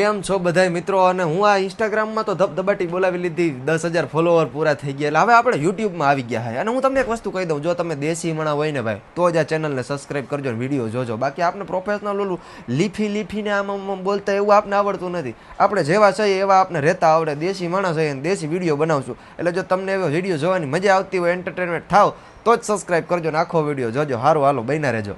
કેમ છો બધાય મિત્રો? અને હું આ ઇન્સ્ટાગ્રામમાં તો ધબધબાટી બોલાવી લીધી, 10,000 ફોલોવર પૂરા થઈ ગયા. એટલે હવે આપણે યુટ્યુબમાં આવી ગયા છે. અને હું તમને એક વસ્તુ કહી દઉં, જો તમે દેશી મણા હોય ને ભાઈ, તો જ આ ચેનલને સબસ્ક્રાઈબ કરજો ને વિડીયો જોજો. બાકી આપણે પ્રોફેશનલ ઓલું લીફીને આમ બોલતા એવું આપણે આવડતું નથી. આપણે જેવા છીએ એવા આપણે રહેતા આવડે. દેશી માણસ હોય ને દેશી વિડીયો બનાવશું. એટલે જો તમને એવો વિડીયો જોવાની મજા આવતી હોય, એન્ટરટેનમેન્ટ થાવ, તો જ સબસ્ક્રાઈબ કરજો ને આખો વિડીયો જોજો. સારું, હાલો બન્યા રહેજો.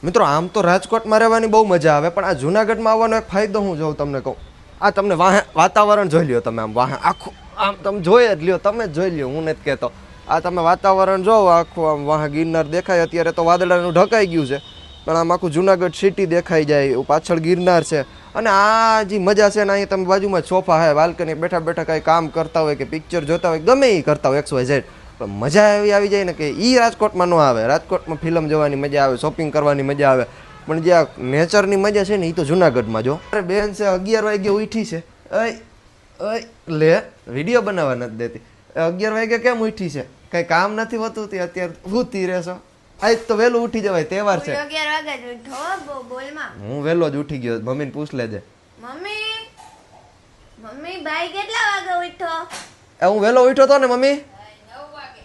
મિત્રો, આમ તો રાજકોટમાં રહેવાની બહુ મજા આવે, પણ આ જુનાગઢમાં આવવાનો એક ફાયદો હું જોઉં તમને કહું. આ તમને વાતાવરણ જોઈ લ્યો, તમે આમ આખું આમ તમે જોઈ જ લ્યો, તમે જ જોઈ લ્યો, હું નથી કહેતો. આ તમે વાતાવરણ જોવો આખું, આમ વાહ ગિરનાર દેખાય. અત્યારે તો વાદળાનું ઢકાઈ ગયું છે, પણ આમ આખું જુનાગઢ સિટી દેખાઈ જાય, પાછળ ગિરનાર છે. અને આ જે મજા છે ને, અહીં તમે બાજુમાં સોફા હે, બાલ્કની બેઠા બેઠા કાંઈ કામ કરતા હોય કે પિક્ચર જોતા હોય, ગમે એ કરતા હોય, XYZ, પણ મજા એવી આવી જાય ને કે એ રાજકોટમાં ન આવે. રાજકોટમાં ફિલ્મ જોવાની મજા આવે, શોપિંગ કરવાની મજા આવે, પણ જે આ નેચરની મજા છે ને, એ તો જુનાગઢમાં. જો અરે બેન છે 11 વાગે ઉઠી છે, લે વિડીયો બનાવવા નથી દેતી. 11 વાગે કેમ ઉઠી છે? કઈ કામ નથી હોતું તે અત્યારે ઉઠી રહેશો? આજ તો વહેલું ઉઠી જવાય, તહેવાર છે. હું વહેલો જ ઉઠી ગયો, મમ્મીને પૂછ લેજે. મમ્મી ભાઈ કેટલા વાગે ઉઠ્યો? હું વહેલો ઉઠ્યો તો ને મમ્મી,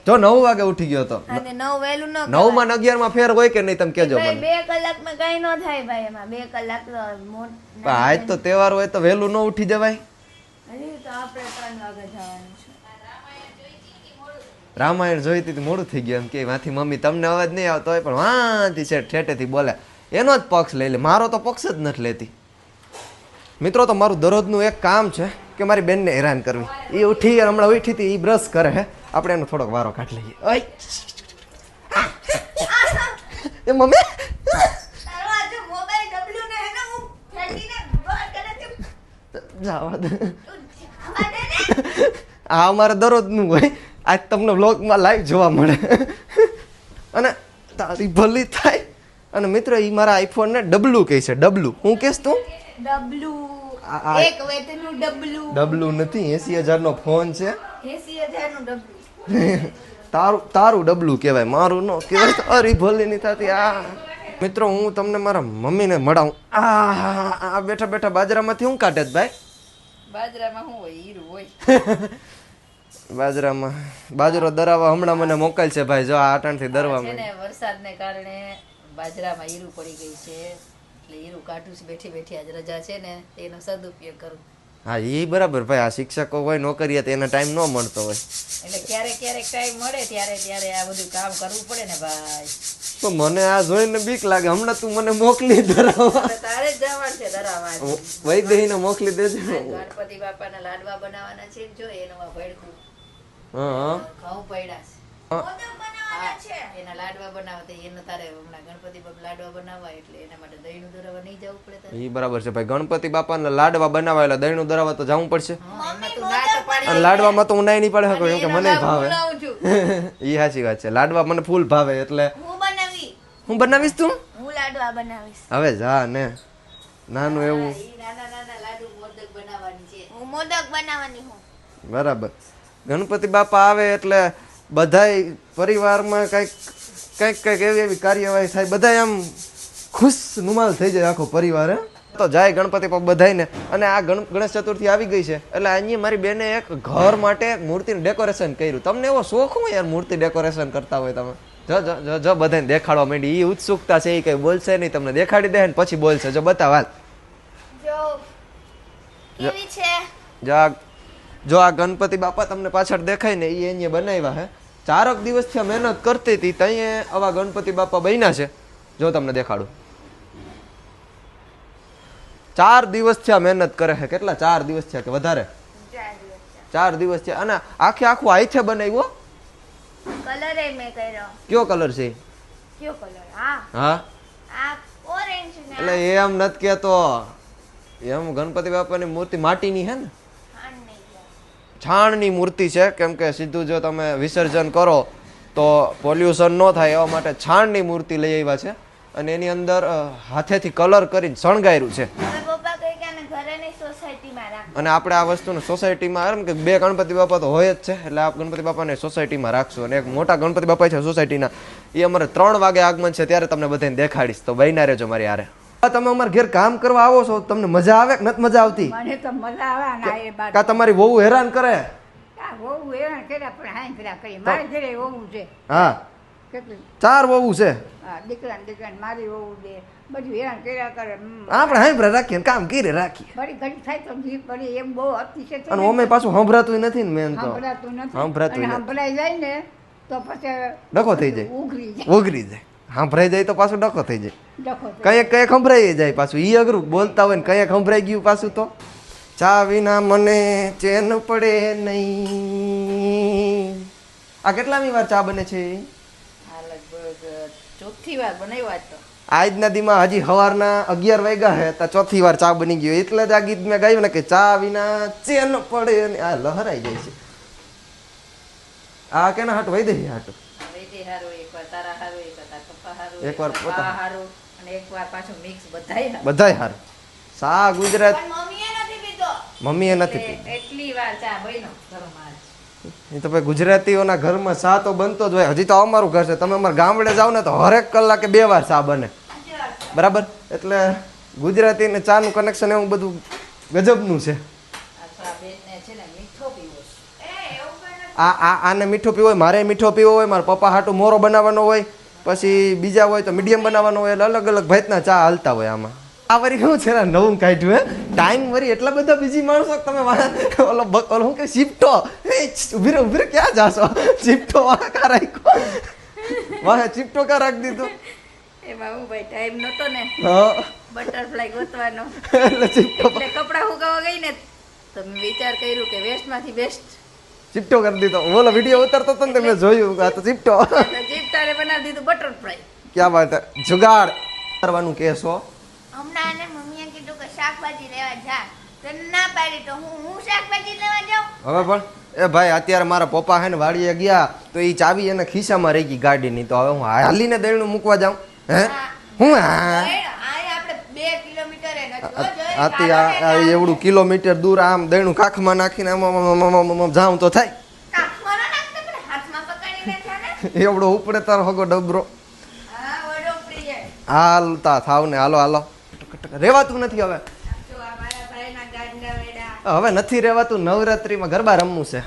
જો 9 વાગે ઉઠી ગયો તો. અને 9 વેલું ન 9 માં 11 માં ફેર હોય કે નહીં તમે કેજો મને. 2 કલાકમાં કઈ ન થાય ભાઈ, એમાં 2 કલાક તો આજ તો તહેવાર હોય તો વહેલું ન ઉઠી જવાય. હજી તો આપણે 3 વાગે જવાનું છે. રામાયણ જોઈતી હતી, મોડું થઈ ગયું એમ કે માંથી મમ્મી તમને અવાજ નહીં આવતો હોય, પણ વાંથી છે ઠેઠેથી બોલે, એનો જ પક્ષ લઈ લે, મારો તો પક્ષ જ નથી લેતી. મિત્રો, તો મારું દરરોજનું એક કામ છે કે મારી બેનને હેરાન કરવી. એ ઉઠી હમણાં ઉઠી હતી, એ બ્રશ કરે હે, આપણે એનો થોડોક વારો કાઢી લઈએ. એ મમ્મી જવા દે, આ અમારે દરરોજનું હોય. આજ તમને વ્લોગમાં લાઈવ જોવા મળે. અને તારી ભલી થાય. અને મિત્રો, એ મારા આઈફોન ને ડબલું કહે છે. ડબલું હું કહેશ તું? ડબલું નથી, 80,000 નો ફોન છે. 80,000 નું ડબલું. તારું ડબલું કહેવાય, મારું ન કહેવાય. તારી ભલી નહીં થતી. આ મિત્રો, હું તમને મારા મમ્મીને મળાવું. આ બેઠા બેઠા બાજરામાંથી શું કાઢે જ ભાઈ? બાજરામાં શું હોય? હીરું હોય. બાજરામાં બાજરો દરાવા હમણાં મને મોકલશે ભાઈ. જો આ આટાણથી દરવા છે ને, વરસાદને કારણે બાજરામાં હીરું પડી ગઈ છે, એટલે હીરું કાઢું છું બેઠી બેઠી. આજ રજા છે ને, એનો સદુપયોગ કરું. હા, એ બરાબર ભાઈ. આ શિક્ષકો હોય, નોકરીએ તો એને ટાઈમ ન મળતો હોય, એટલે ક્યારેક ક્યારેક ટાઈમ મળે ત્યારે આ બધું કામ કરવું પડે ને ભાઈ. તો મને આ જોઈને બીક લાગે. હમણાં તું મને મોકલી દરાવા, તારે જ જવાનું છે દરાવા. વૈદેહીને મોકલી દેજે. ગણપતિ બાપાના લાડવા બનાવવાના છે, જો એનું આ ભડકું ઘઉં પડ્યા છે, એના લાડવા બનાવતા. એનો તારે હમણાં ગણપતિ બાપા લાડવા બનાવવા, એટલે એના માટે દહીંનું દરાવા નહીં જવું પડે તારે. એ બરાબર છે ભાઈ. ગણપતિ બાપાના લાડવા બનાવવા એટલે દહીંનું દરાવા તો જવું પડશે. એમાં તું ના તો પાડી. અને લાડવામાં તો હું નાઈ નહીં પડે કેમ કે મને ભાવે. એ સાચી વાત છે. લાડવા મને ફૂલ ભાવે, એટલે હું બનાવીશ. તું? હું લાડવા બનાવીશ. હવે જા ને, નાનું એવું. નાના લાડુ મોદક બનાવવાની છે. હું મોદક બનાવવાની હું. બરાબર. ગણપતિ બાપા આવે એટલે બધાય પરિવારમાં કંઈક એવી કાર્યવાહી થાય, બધા આમ ખુશ નુમાલ થઈ જાય આખો પરિવાર. તો જાય ગણપતિ બાપા બધાયને. અને આ ગણેશ ચતુર્થી આવી ગઈ છે, એટલે અહીંયા મારી બેને એક ઘર માટે મૂર્તિનું ડેકોરેશન કર્યું. તમને એવો શોખ હોય યાર મૂર્તિ ડેકોરેશન કરતા હોય તમે? જો બધાને દેખાડવા માંડી. એ ઉત્સુકતા છે, એ કઈ બોલશે નહીં, તમને દેખાડી દે ને પછી બોલશે. જો બતાવ હાલ. જો આ ગણપતિ બાપા તમને પાછળ દેખાય ને, એ અહીંયા બનાવ્યા હે. 4 દિવસથી મહેનત કરતી હતી, ત્યાં આવા ગણપતિ બાપા બન્યા છે. જો તમને દેખાડું. 4 દિવસથી આ મહેનત કરે છે. કેટલા 4 દિવસ થયા કે વધારે? 4 દિવસ થયા. અને આખું હાથે બનાવ્યો. કલર એ મે કર્યો. કયો કલર છે? કયો કલર? હા આ ઓરેન્જ ને. એટલે એમ નથી કેતો, એમ ગણપતિ બાપાની મૂર્તિ માટીની છે ને, છાણની મૂર્તિ છે. કેમ કે સીધું જો તમે વિસર્જન કરો તો પોલ્યુશન ન થાય, એવા માટે છાણની મૂર્તિ લઈ આવ્યા છે. અને એની અંદર હાથેથી કલર કરીને શણગાર્યું છે. અને આપણે આ વસ્તુને સોસાયટીમાં કે 2 ગણપતિ બાપા તો હોય જ છે, એટલે આ ગણપતિ બાપાને સોસાયટીમાં રાખશું. અને એક મોટા ગણપતિ બાપા છે સોસાયટીના, એ અમારે 3 વાગે આગમન છે, ત્યારે તમને બધાને દેખાડીશ. તો બન્યા રહેજો મારી હારે. તમે અમારા ઘેર કામ કરવા આવો છો તમને મજા આવે કે નથી મજા આવતી? મને તો મજા આવે ને આ એ બાજુ. કા તમારી વહુ હેરાન કરે? આ વહુ હેરાન કર્યા પણ હાઈ કર્યા કરી. મારે ઘરે વહુ છે. હા કેટલી? 4 વહુ છે. હા, દીકરા ને મારી વહુ છે. બધું હેરાન કર્યા કરે. આપણે હાંભળે રાખીએ ને કામ કરી રાખીએ. બળી ઘડી થાય તો જીભ બળી એમ બહુ અતિશય છે અને ને. ઓમે પાછું સંભળાતું નથી ને મેન તો સંભળાતું નથી. સંભળાતું અને નથી. સંભળાઈ જાય ને તો પછી ડખો થઈ જાય. ઉઘરી જાય. ઉઘરી જાય. સાંભળાઈ જાય તો પાછું ડખો થઈ જાય. ડખો થાય. કયે સંભળાઈ જાય પાછું ઈ અઘરું બોલતા હોય ને કયે સંભળાઈ ગયું પાછું તો ચા વિના મને ચેન પડે નહીં. આ કેટલામી વાર ચા બને છે? આ લગભગ ચોથી વાર બનાવ્યો આજ તો. આજના દીમાં હજી સવારના 11 વાગ્યા હે તો ચોથી વાર ચા બની ગયો. એટલે જ આ ગીત મેં ગાયું ને કે ચા વિના ચેન પડે ને આ લહરાઈ જાય છે. આ કેના હાટ વઈ દે હાટ વેજી હારું, એકવાર તારા હારું, એકવાર તારા પપ્પા હારું, એકવાર એકવાર પોતા બા હારું અને એકવાર પાછું મિક્સ બધાય હારું. બધાય હાર સા ગુજરાત પણ મમ્મીએ નથી પીધો. મમ્મીએ નથી પીધી. એટલી વાર ચા બન્યો ઘરમાં આજ. એ તો ભાઈ ગુજરાતીઓના ઘરમાં ચા તો બનતો જ હોય. હજી તો અમારું ઘર છે. તમે અમારા ગામડે જાઓ ને તો હરેક કલાકે 2 વાર ચા બને. બરાબર? એટલે ગુજરાતી ને ચાનું કનેક્શન એવું બધું ગજબનું છે. આ તો આ બેનને છે ને મીઠો પીવો છે. આને મીઠો પીવો હોય, મારે મીઠો પીવો હોય, મારા પપ્પા હાટું મોરો બનાવવાનો હોય, પછી બીજા હોય તો મીડિયમ બનાવવાનો હોય. એટલે અલગ અલગ ભાતના ચા હાલતા હોય આમાં. આ વરી શું છે ને નવું કાઢ્યું હે ટાઈમ વરી એટલા બધા બીજી માણસો કે તમે ઓલો શું કે શિફ્ટો ઉભી રે ક્યાં જાશો? શિફ્ટો વાહ કા રાખ્યો વાહ શિફ્ટો કા રાખી દીધો? એમાં હું ભાઈ ટાઈમ નતો ને હા બટરફ્લાય ગોતવાનો એટલે શિફ્ટો એટલે કપડા હુકાવા ગઈ ને તો મેં વિચાર કર્યું કે વેસ્ટમાંથી બેસ્ટ શિફ્ટો કરી દીધો. ઓલો વિડીયો ઉતરતો હતો ને તે મેં જોયું આ તો શિફ્ટો. જીપતારે બનાવી દીધું બટરફ્લાય. ક્યાં વાત હે જુગાડ કરવાનું કેસો. હમણાં એને મમ્મીએ કીધું કે શાકભાજી લેવા જા. તો ના પાડી તો હું શાકભાજી લેવા જાઉં. હવે પણ એ ભાઈ અત્યારે મારા પપ્પા હે ને વાડીએ ગયા તો એ ચાવી એને ખિસ્સામાં રહી ગઈ ગાડીની. તો હવે હું હાલીને દળનું મૂકવા જાઉં હે હું આ આપણે 2 કિલોમીટર એ નથી હો જોઈ. આથી આ એવડું કિલોમીટર દૂર આમ દળનું કાખમાં નાખીને આમ જાઉં તો થાય. કાખમાં ન નાખતા પણ હાથમાં પકડીને છે ને. એવડો ઉપડે તારો હગો ડબરો. હા વડો ઉપડી જાય. હાલતા થાવ ને હાલો હાલો રેવાતું નથી હવે. જો આ મારા ભાઈના ગાંડા વેડા. હવે નથી રેવાતું. નવરાત્રીમાં ગરબા રમવું છે.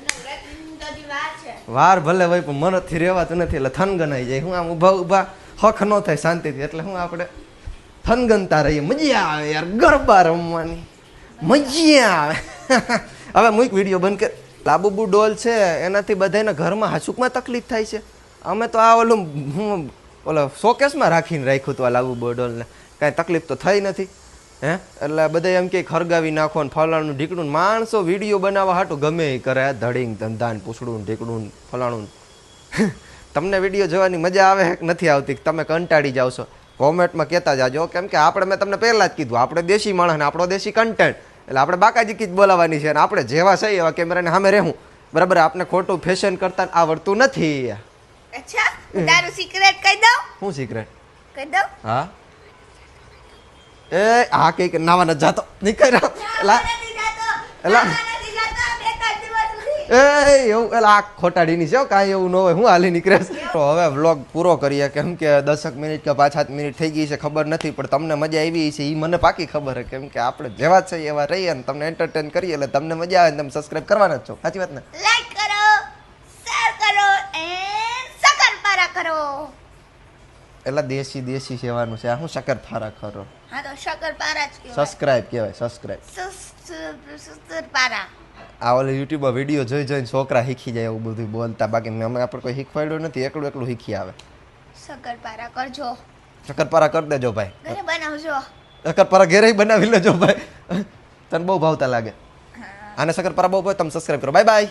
નવરાત્રીની તો હજી વાર છે. વાર ભલે હોય પણ મનથી રેવાતું નથી. એટલે થનગનાઈ જાય. હું આમ ઊભા ઊભા હક ન થાય શાંતિથી. એટલે હું આપણે થનગનતા રહીએ. મજા આવે યાર ગરબા રમવાની મજા આવે. હવે હું એક વિડીયો બંધ કર. લાબુબુ ડોલ છે એનાથી બધાને ઘરમાં હાસુકમાં તકલીફ થાય છે. અમે તો આ ઓલું હું ઓલો શોકેસમાં રાખીને રાખ્યું હતું આ લાબુબુ ડોલને. કાંઈ તકલીફ તો થઈ નથી હે. એટલે બધા એમ કે ખરગાવી નાખો ને ફલાણું ઢીકણું. માણસો વિડીયો બનાવવા હાટું ગમે એ કરે. ધડીંગ ધંધાન પૂછડું ઢીકણું ફલાણું. તમને વિડીયો જોવાની મજા આવે કે નથી આવતી? તમે કંટાળી જાવ છો કોમેન્ટમાં કહેતા જાજો. કેમ કે આપણે મેં તમને પહેલાં જ કીધું આપણે દેશી માણસ ને આપણો દેશી કન્ટેન્ટ. એટલે આપણે બાકાજી જ બોલાવવાની છે. અને આપણે જેવા છે એવા કેમેરાને સામે રહેવું. બરાબર? આપણે ખોટું ફેશન કરતા આવડતું નથી. અચ્છા હું તારું સિક્રેટ કહી દઉં. શું સિક્રેટ? કહી દઉં. હા એ હા કઈ નાવા ન જાતો નીકળ એલા નથી જાતો. એલા નથી જાતો 2 દિવસ સુધી. એ એવું એલા આ ખોટાડીની છે કાંઈ એવું ન હોય. હું હાલી નીકળે તો હવે વ્લોગ પૂરો કરીએ. કેમ કે 10 મિનિટ કે 5-7 મિનિટ થઈ ગઈ છે ખબર નથી. પણ તમને મજા આવી છે એ મને પાકી ખબર છે. કેમ કે આપણે જેવા છે એવા રહીએ ને તમને એન્ટરટેન કરીએ એટલે તમને મજા આવે ને તમે સબસ્ક્રાઈબ કરવાના જ છો. સાચી વાત ને? લાઈક કરો, શેર કરો એન્ડ શક્કરપારા કરો. એટલે દેશી દેશી સેવાનું છે. આ હું શક્કરપારા ખરો. હા તો શક્કરપારા જ કહેવાય. સબસ્ક્રાઈબ કહેવાય સબસ્ક્રાઈબ. શક્કરપારા. આ ઓલે યુટ્યુબમાં વિડીયો જોઈ જોઈને છોકરા શીખી જાય એવું બધું બોલતા. બાકી અમે આપણે કોઈ શીખવાડ્યું નથી. એકલું એકલું શીખી આવે. શક્કરપારા કરજો. શક્કરપારા કરી દેજો ભાઈ. ઘરે બનાવજો. શક્કરપારા ઘરે બનાવી લેજો ભાઈ. તને બહુ ભાવતા લાગે. આને શક્કરપારા બહુ ભાવે. તમે સબસ્ક્રાઈબ કરો. Bye bye.